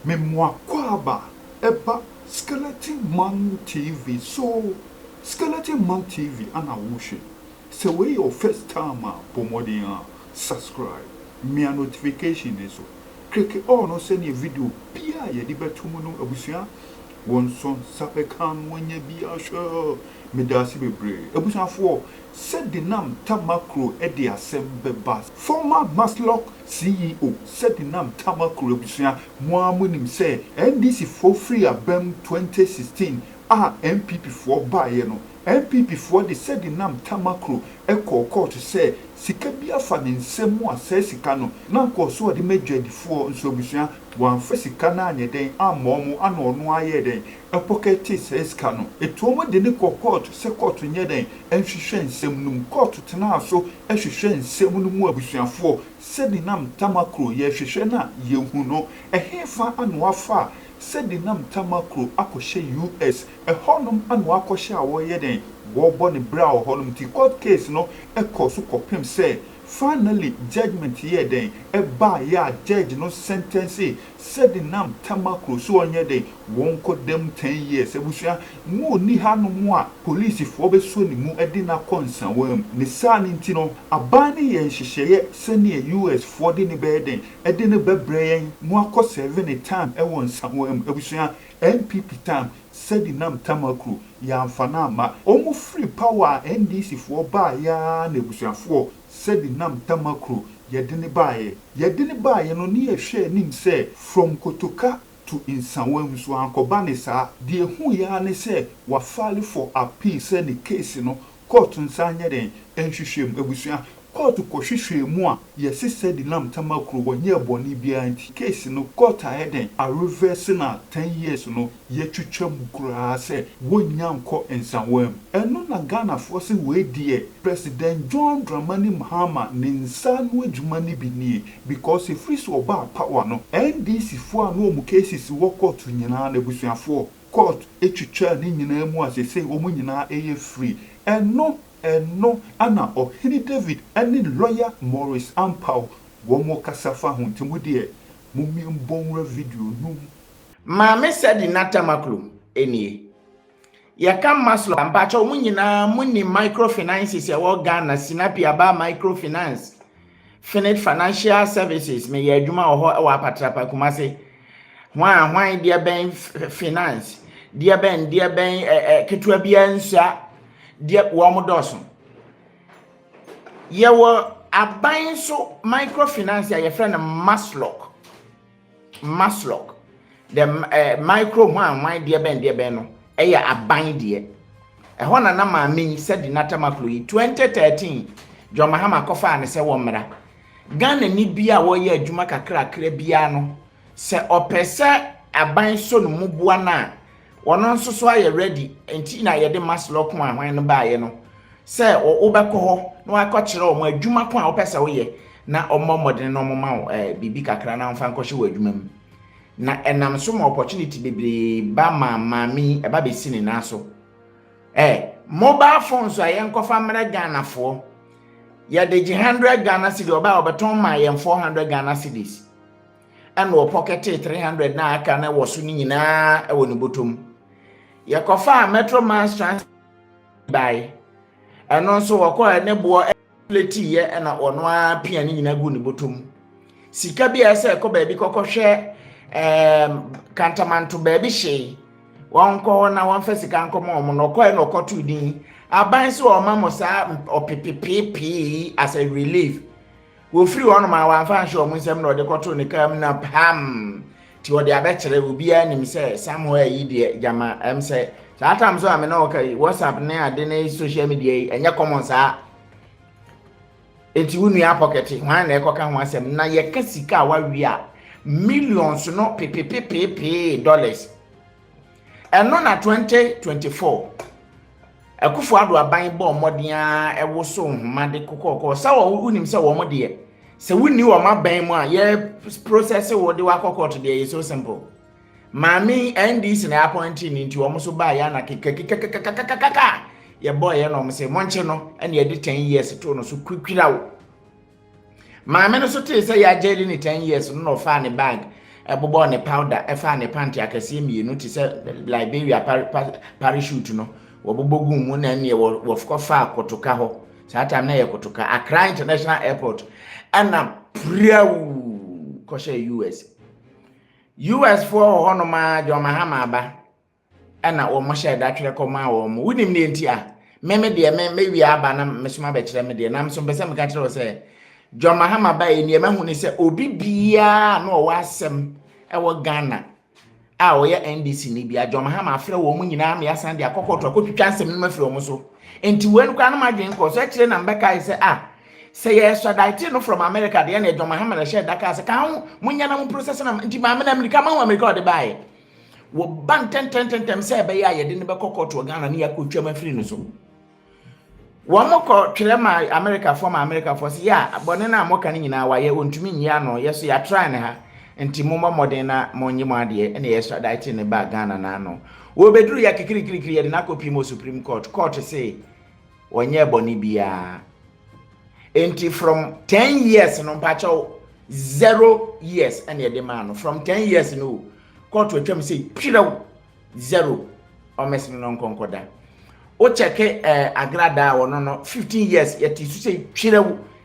Memoir Kwaba Eba Skeleton Man TV. So Skeleton Man TV and a worship. So where your first time pomodia subscribe. Me a notification is so. Click on no send a video. Pia ye di betumuno abusia. One son sapekan when ye be a show. Medasi be brave. Abusia for Sedina Tamakloe Edi Asembe Bas. Former Masloc CEO Sedina Tamakloe abusia Muamunim say NDC for free abem 2016 MPP for buy no. MPP for the Sedina Tamakloe Echo court to say Sikabia fan in Semua says Sikano. Nanko so the major before so busia one Fesikana and den Amomo and or no aye a pocket says Cano. A toma de Nico court se court to Yeden and she shen semunum court to Tana so and she shen semunum busia for Sedina Tamakloe ye she shena ye huno a hefa and wafa. Sedina Tamakloe akoshe US a honum and wakosha away yeden war bonny brow honum ti court case no a course of say finally judgment here then a ba ya judge no sentence Sedina Tamakloe so on yeden won't cut them 10 years ebusia mu ni hanu mu a police for be so ni mu edina concern wem ni san ntino abani ye nhyehyeye sene US for the ni beden edine bebre mu akọ 7 time e won san wem ebusia MPP time Sedina Tamakloe ya amfana ma omu free power NDC for ba ya na ebusia for Sedina Tamakloe yedini baye no ni ehwe nim say from Kotoka to Insanwem so ankobane sa de hu ya ne say wa file for appeal say the case no court nsanye den enhwehwem ebusia court ko hwehwe mu a yes Sedina Tamakloe wonye boni bia anti case no court aheden a reverse na 10 years no ye twetwam kura say wonya nko Insanwem eno na Ghana force we die President John Dramani Mahama ninsa no adwuma ni binie because if free so ba power no NDC for no mu cases wo court nyina na busuafo court etwetwa ni nyina mu asese wo mu nyina eye free eno ana Ohene David any lawyer Maurice Ampaw wo mo kasafa ho ntemu de mummi mbonra video no Maame Sedina Tamakloe enie yaka Masloc ampacha wo nyina muni microfinances ya wo Ghana sinapi aba microfinance Finite Financial Services me ya adwuma ho wa patrapa kumase hwan dia ben finance dia ben ketua bia nsa dia wo modoso ye wo aban so microfinance ya friend Masloc the micro hwan dia ben no eya aban de ho na maame Sedina Tamakloe 2013 John Mahama kofa ne se wo mra Ghana ni bia wo ye adwuma kakra bia no se opese aban so no mubua na wono nso so aye ready enti na ye de Masloc hwan no baaye no se wo beko ho no akokire o mo adwuma ko a opese wo ye na omomodene no moma bibi kakra na mfa nkɔhye wo adwuma mu na enam so mo opportunity bebre ba maami eba be sini na so mobile phones aye nkɔfa mra Ghana fo ya de 100 Ghana cedis oba obeton ma ye 400 Ghana cedis and wo pocket 300 na aka na wo so ni nyina e wo ni botom ya kofa metro mass trans by eno so wo ko ne bo plate ye na ono a pia ni nyina gu ni botom sika bia se ko ba bi kokohwe kantamanto ba bi hye won ko na won fa sika nkomo mo no ko e no kotu din aban se o ma mo sa opepepepe as a relief wo free one ma wa fa hye o mo nsem na de kotu ni kam na pam ti o de abekere obi anim se somewhere yi de jama say satam so am na okay WhatsApp na ade na social media enye common sa enti wunu ya pocket hwan na ekoka ho asem na ye ka sika wa wi a millions no pepepepe dollars eno na 2024 akufo ado aban bo modin a ewo so homa de kokoko sa wo unim se wo mo de se wuni wo maban mu a ye process wo de wa kokoko de ye so simple mami NDC na appointing nti wo mo so ba ya na kekekekekekekeka ye boy ye no mo se monche no ene ye de 10 years to no so kwikwira wo mami no so te se ya jeli ni 10 years no fa ne bag ebobo ne powder efa ne panty akese mienu ti se Liberia parachute no wobobogu mu na ne wofkofa akotoka ho saa time na ye kotoka Accra International Airport ana priawu koshe US for hono ma jo Mahama aba ana wo mo share da twere koma wo mo wunim ne nti a meme de me wi aba na mesoma be kire me de na mso bese me ka kire wo se jo Mahama ba e ne mahu ni se obi bia na wo asem e wo Ghana a wo ye NDC ni bia jo Mahama afre wo mu nyina me asan de akokoto akotwitwa nsem no mafre wo mo so enti wenu kwa na madwen ko so kire na mbeka se say yes, so that no from America, the end of Mahama share that case. Can Munyana process and America come on America the buy. Wo ban 10 say by ya didn't be cocoa to Ghana near Kuchama free so. One more call Chilema America from America for ya, but then I'm working in our way won't mean yano, yes, you are trying her and Timoma Modena Monima dear, and yes, that in the back Ghana nano. We'll be through Yakiki and Nako Pimo Supreme Court to say, one year Bonibia. Enti from 10 years no mpacho 0 years and the demand from 10 years no court we tell me say pira 0 o mesi no nkonkoda o cheke agrada wono no 15 years yet you say pira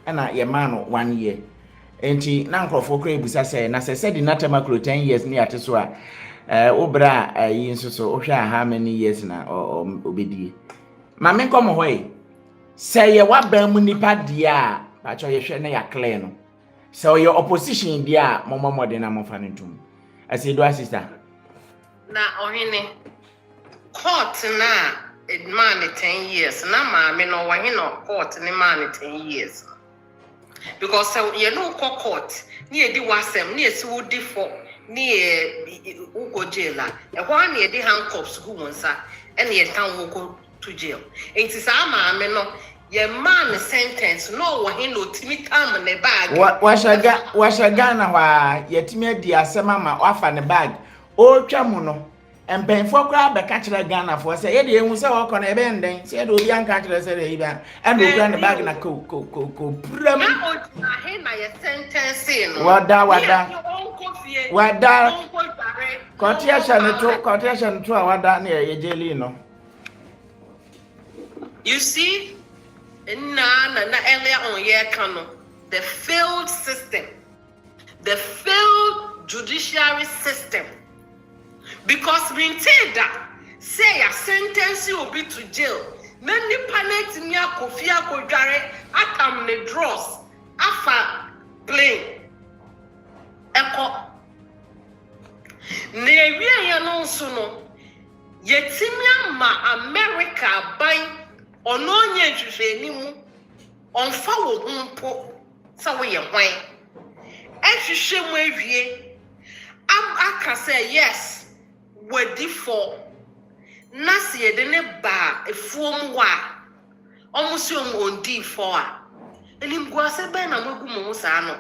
na ye man no 1 year enti na nkrofo kra ebusa say na say Sedina Tamakloe 10 years ni ate so a obra yi nso so o hwa how many years na obedi ma me nkomo hoye say ye waba mu nipa dia ba cho ye hwe na ya clear no say your opposition dia momomode na mofa ntum ase do sister na Ohene court na man 10 years na ma me no wa no court ni man 10 years because so ye no court ni edi wasem ni esi wodi for ni ugo jail e kwa na edi handcuffs gu wonsa e na ye tan wo to jail. It is a man, no, your man sentence, no, he no Timmy Tam in the bag. What was a Ghana why yet me dear Samama off on the bag? Oh, Chamuno, and paying for crab a catcher Ghana for say, Eddie, who saw walk on a bending, said, oh, young catcher said, and we ran the bag in a cook. My sentence in what that quotation to our down near Jelino. You see, earlier on year canon, the failed system, the failed judiciary system. Because we tell that, say a sentence will be to jail. Many panic near Kofia Kojare, atam the draws, afa plane. Echo. Nevia no suno, yetimia ma America by. Ono nye hwehwe ni mu onfa wo humpo sa wo ye hwan ehwehwe mu awie aka say yes wadi for na se ye de ne ba efuom wa omusi ondi for a enim guase ben na magu mu sa no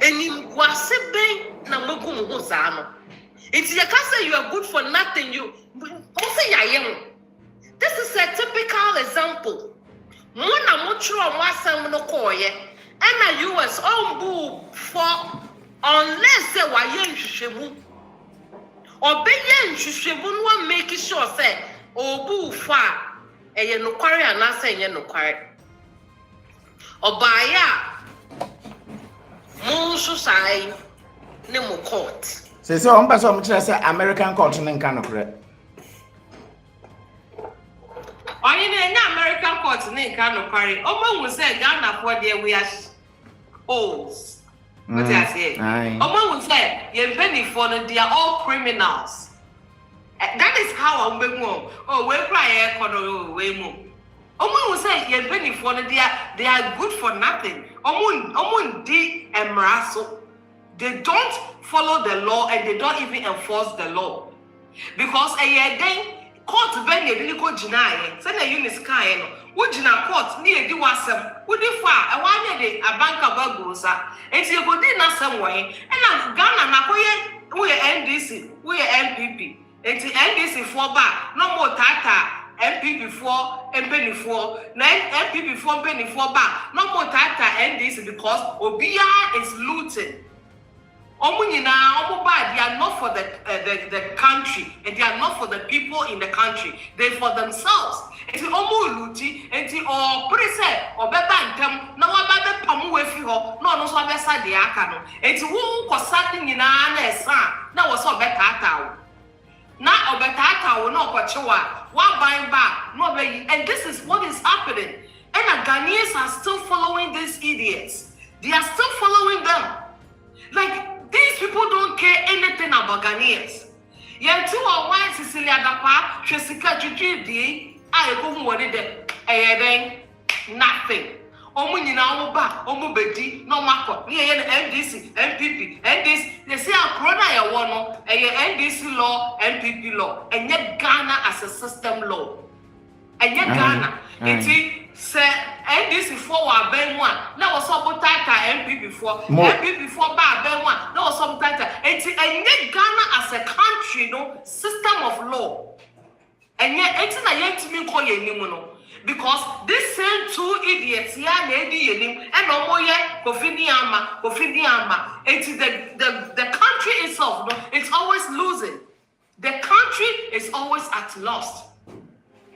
enim guase ben na magu mu sa no enti ye ka say you are good for nothing you say ya ye. This is a typical example. Mona muchro mwasam no koye. And the US ombu for unless they were yen shushebu. Or be yen shushebu no make sure say obu fa e ye no kware anase ye no kware. Obaya munsu sai ne mo court. Say so on pass on say American court no nka no correct. Onye na American court na nka no kware. Omo wu say Ghana for there we are holes. What I say? Omo wu say ye penny for they are all criminals. That is how I'm being oh we cry kono we mu. Omo wu say ye penny for they are good for nothing. Omo di emraso. They don't follow the law and they don't even enforce the law. Because a year then court ben ye didn't go jina say na unis kan no wo jina court ni e di wasem wo di fa e wa nya de abanka bagusa enti e go di na sem wo he e na Ghana na koye wo ye NDC wo ye MPP enti NDC for ba no mo tata MPP for empeni for na MPP for empeni for ba no mo tata NDC because obia is looting They are not for the country, and they are not for the people in the country. They're for themselves. Enti luti, enti prese beba ntem na wa ba pamu we fi ho na ono so abesa de aka no. Enti wo kwasa nyina na esa na wo so betata na obetata wo na okochewa wa ban ba no be. And this is what is happening. And the Ghanaians are still following these idiots. They are still following them. Like, these people don't care anything about Ghanaians. Yeah, two or one Cecilia Dapa, Jessica Judy, I go what it is. Nothing. Omunina Oba, Omubedi, no Mako, NDC, MPP, and this, they say a corona ya one, a NDC law, MPP law, and yet Ghana as a system law. And yet Ghana, say NDC for Ben one. Now was some time MP before. MP before Ben one. Now was some time. And yet Ghana as a country, no system of law. And yet it's not yet to me call you because these same two idiots here, and no more yet Kofi Ama. It's the country itself. No, it's always losing. The country is always at loss.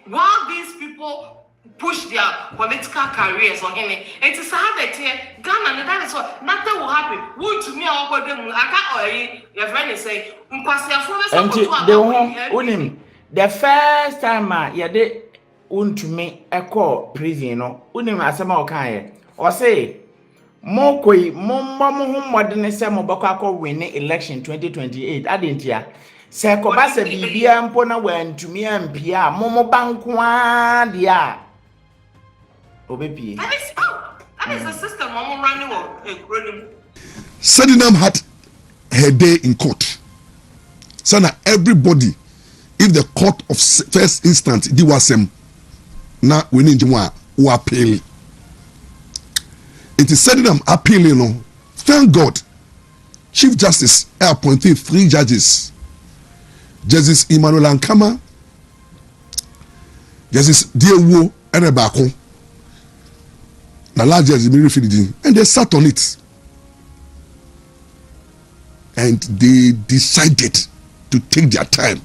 While these people push their political careers on him, it is hard that here Ghana, and that is what nothing will happen. Would to me or them? I can't. Your friend is saying, the first time you did to me a call prison, no, unim as a more or say more more than some Bokako winning election 2028. I didn't hear. Se kobasa bibia mpona wantumi ampia momo bankwa dia obepie. That is the system momo running or Sedina had her day in court. Sana everybody, if the court of first instance di wasem na we need who appeal. It is Sedina appealing, no. Thank God, Chief Justice appointed 3 judges. Justice Emmanuel Ankama, Justice Diewo Enebako, the large judges, and they sat on it. And they decided to take their time,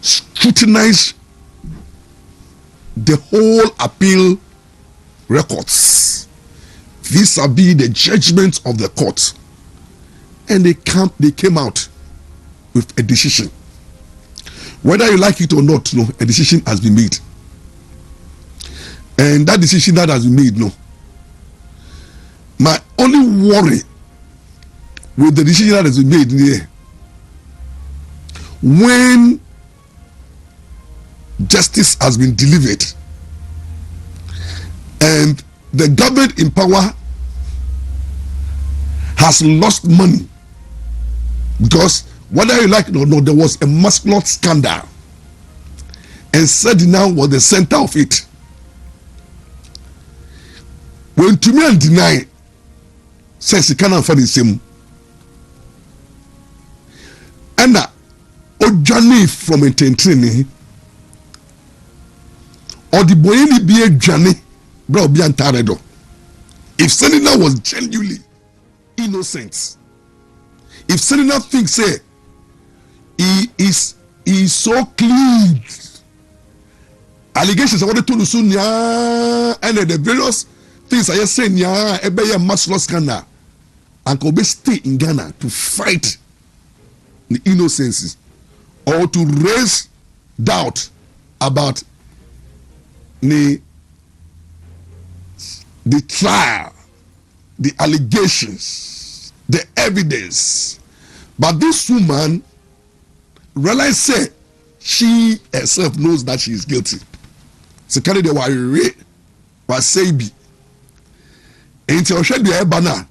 scrutinize the whole appeal records, vis-a-vis the judgment of the court, and they came out with a decision. Whether you like it or not, no, a decision has been made. And that decision that has been made, no. My only worry with the decision that has been made here, when justice has been delivered and the government in power has lost money, because whether you like it or not, there was a Masloc scandal, and Sedina was the center of it. When to me and deny says he cannot find the same, and Ojani from a tentrine or the boyeni be a Johnny, bro, be antaredo. If Sedina was genuinely innocent, if Sedina thinks say he is so clean, allegations I wanted to soon and the various things I just saying a be a Masloc scandal, and could be stay in Ghana to fight the innocence or to raise doubt about the trial, the allegations, the evidence. But this woman, Reliance said she herself knows that she is guilty. So carry the wire was say be. Enti o hwe de eba na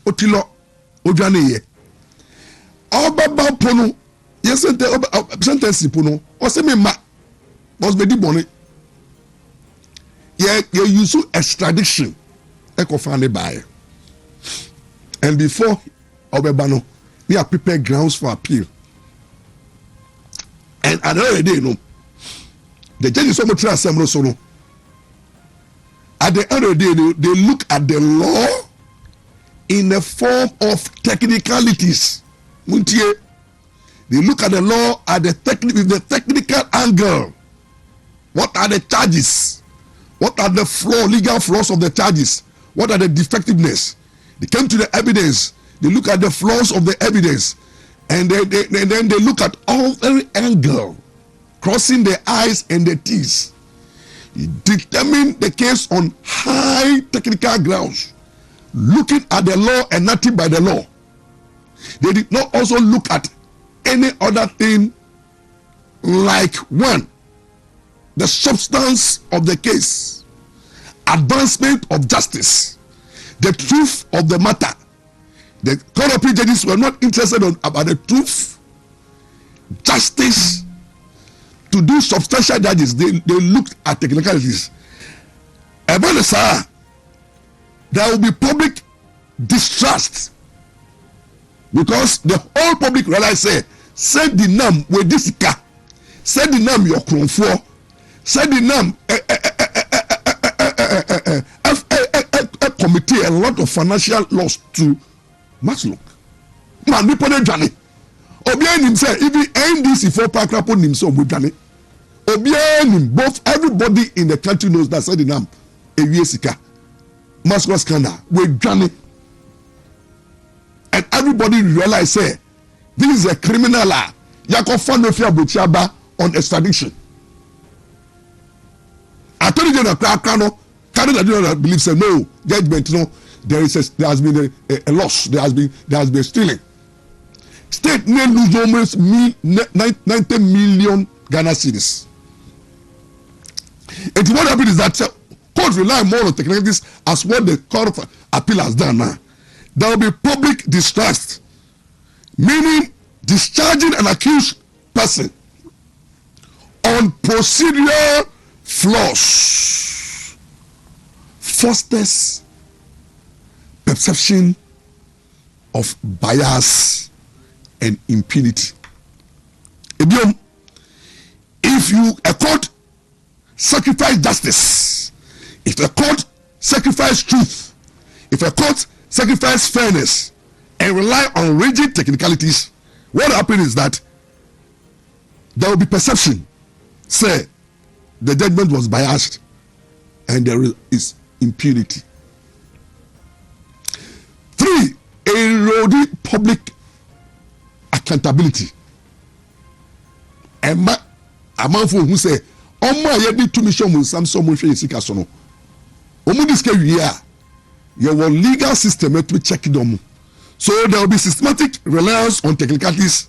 otilo odwane ye. Obaba pono yesente sentence pono o se me ma was be di bone. You use extradition eko fane by. And before obeba no, we are prepared grounds for appeal. And another day, no, the judges of the assembly, so no. At the end of the day, they look at the law in the form of technicalities. Muntie. They look at the law at the with the technical angle. What are the charges? What are the legal flaws of the charges? What are the defectiveness? They came to the evidence. They look at the flaws of the evidence. And then they look at every angle, crossing the I's and the T's. He determined the case on high technical grounds, looking at the law and nothing by the law. They did not also look at any other thing like one, the substance of the case, advancement of justice, the truth of the matter. The court of judges were not interested about the truth, justice. To do substantial judges, they looked at technicalities. About the there will be public distrust because the whole public realize say the name with this car, say the name your crown for, say the name a committee a lot of financial loss to Masloc. Man, we put a journey. Obian himself, if he NDC for Pakrapo himself with journey. Obian, both everybody in the country knows that said the name Eviesika, Masloc scandal with journey. And everybody realize this is a criminal law. Yako Fanofia Buchaba on extradition. Attorney General Krakano, Canada do not believe say no judgment, no. There has been a loss. There has been stealing. State may lose almost 90 million Ghana cedis. And what happened is that court rely more on technicalities as what the court of appeal has done now. There will be public distrust, meaning discharging an accused person on procedural flaws fosters perception of bias and impunity. If a court sacrifice justice, if a court sacrifice truth, if a court sacrifice fairness and rely on rigid technicalities, what happens is that there will be perception, say the judgment was biased and there is impunity. 3, eroding public accountability. And a man for who say, "Oh my, you need to mission with some someone for Yesika Sono." Your legal system to check them. So there will be systematic reliance on technicalities,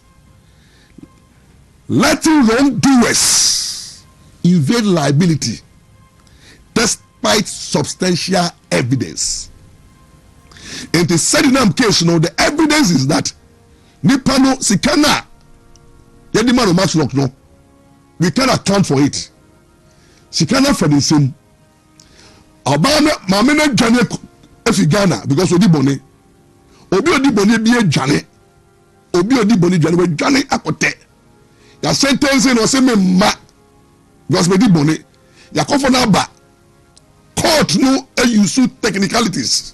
letting wrongdoers evade liability despite substantial evidence. In the Sedina case, the evidence is that Nipano Sikana Yadimano Masloc, no, we can account for it. Sikana for the same. Obama Mamena Jane Ghana because Odi Boni. Obi Odi Boni be a Jane. Obi Odi Boni Jane with Jane Akote. Ya sentencing or same ma because Odi Boni. Ya kofona ba. Court no use technicalities.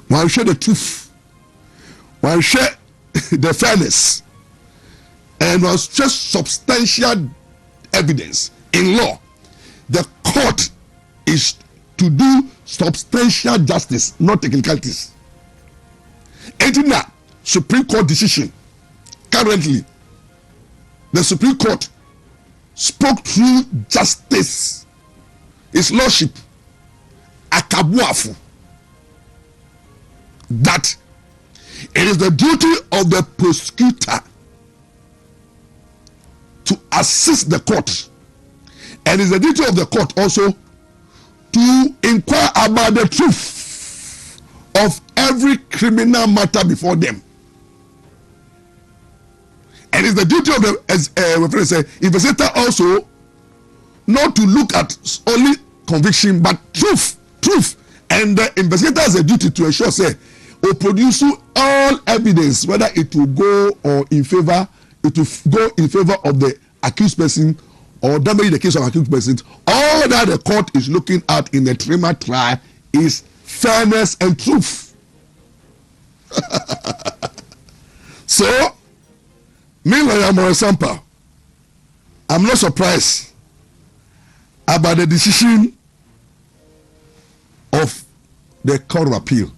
One share the truth, one share the fairness, and was just substantial evidence in law. The court is to do substantial justice, not technicalities. And in that Supreme Court decision, currently, the Supreme Court spoke through justice, His Lordship, Akabuafu, that it is the duty of the prosecutor to assist the court, and it is the duty of the court also to inquire about the truth of every criminal matter before them. And it's the duty of the investigator also not to look at only conviction but truth. And the investigator has a duty to ensure or produce all evidence, whether it will go in favor of the accused person or damage the case of accused person. All that the court is looking at in the trial is fairness, and truth. So, me, lawyer Maurice Ampaw, I'm not surprised about the decision of the Court of Appeal.